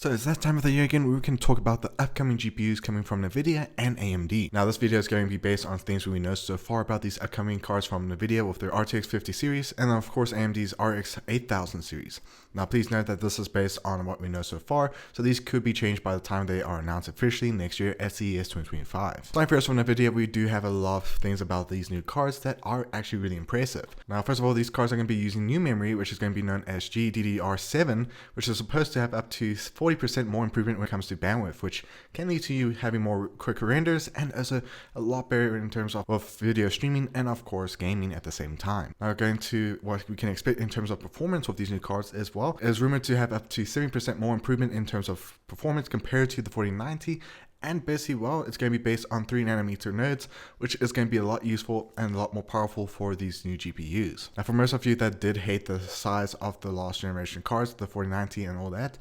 So it's that time of the year again where we can talk about the upcoming GPUs coming from Nvidia and AMD. Now this video is going to be based on things we know so far about these upcoming cards from Nvidia with their RTX 50 series and of course AMD's RX 8000 series. Now please note that this is based on what we know so far, so these could be changed by the time they are announced officially next year at CES 2025. Starting first from Nvidia, we do have a lot of things about these new cards that are actually really impressive. Now first of all, these cards are going to be using new memory, which is going to be known as GDDR7, which is supposed to have up to 40% more improvement when it comes to bandwidth, which can lead to you having more quicker renders and also a lot better in terms of both video streaming and of course gaming at the same time. Now going to what we can expect in terms of performance with these new cards as well, it is rumored to have up to 70% more improvement in terms of performance compared to the 4090. And basically, well, it's going to be based on 3nm nodes, which is going to be a lot useful and a lot more powerful for these new GPUs. Now, for most of you that did hate the size of the last generation cards, the 4090 and all that,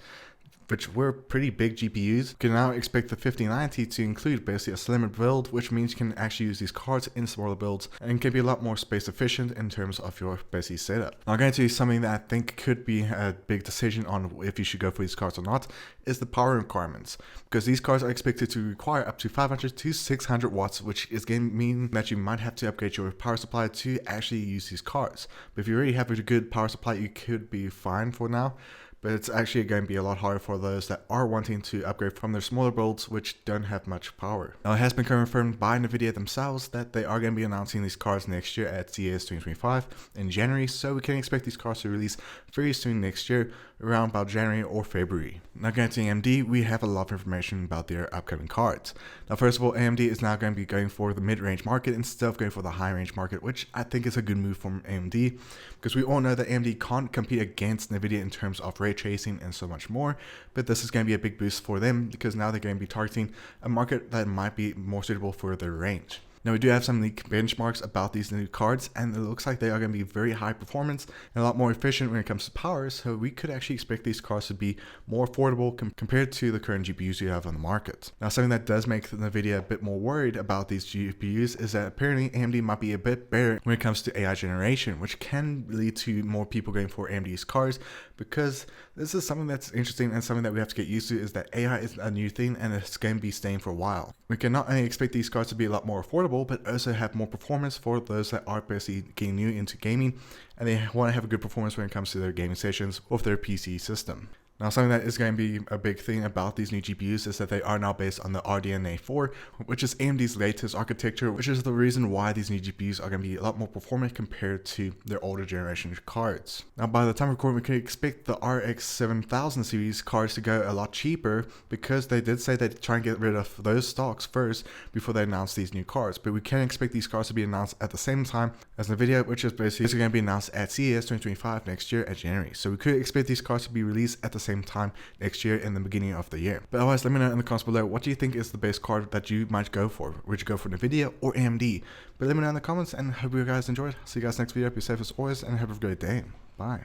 which were pretty big GPUs, you can now expect the 5090 to include basically a slimmer build, which means you can actually use these cards in smaller builds and can be a lot more space efficient in terms of your basic setup. Now, I'm going to do something that I think could be a big decision on if you should go for these cards or not, is the power requirements, because these cards are expected to require up to 500 to 600 watts, which is going to mean that you might have to upgrade your power supply to actually use these cards. But if you already have a good power supply, you could be fine for now. But it's actually going to be a lot harder for those that are wanting to upgrade from their smaller builds which don't have much power. Now it has been confirmed by Nvidia themselves that they are going to be announcing these cards next year at CES 2025 in January, so we can expect these cards to release very soon next year, around about January or February. Now going to AMD, we have a lot of information about their upcoming cards. Now first of all, AMD is now going to be going for the mid-range market instead of going for the high-range market, which I think is a good move from AMD, because we all know that AMD can't compete against Nvidia in terms of ray tracing and so much more, but this is going to be a big boost for them because now they're going to be targeting a market that might be more suitable for their range. Now we do have some leak benchmarks about these new cards, and it looks like they are going to be very high performance and a lot more efficient when it comes to power, so we could actually expect these cards to be more affordable compared to the current GPUs you have on the market. Now something that does make Nvidia a bit more worried about these GPUs is that apparently AMD might be a bit better when it comes to AI generation, which can lead to more people going for AMD's cards, because this is something that's interesting and something that we have to get used to, is that AI is a new thing and it's going to be staying for a while. We can not only expect these cards to be a lot more affordable, but also have more performance for those that are basically getting new into gaming and they want to have a good performance when it comes to their gaming sessions with their PC system. Now something that is going to be a big thing about these new GPUs is that they are now based on the RDNA 4, which is AMD's latest architecture, which is the reason why these new GPUs are going to be a lot more performant compared to their older generation cards. Now by the time of recording, we can expect the RX 7000 series cards to go a lot cheaper, because they did say they'd try and get rid of those stocks first before they announce these new cards. But we can expect these cards to be announced at the same time as Nvidia, which is basically going to be announced at CES 2025 next year at January. So we could expect these cards to be released at the same time next year in the beginning of the year. But otherwise, let me know in the comments below, what do you think is the best card that you might go for? Would you go for Nvidia or AMD? But let me know in the comments, and hope you guys enjoyed. See you guys next video. Be safe as always and have a great day. Bye.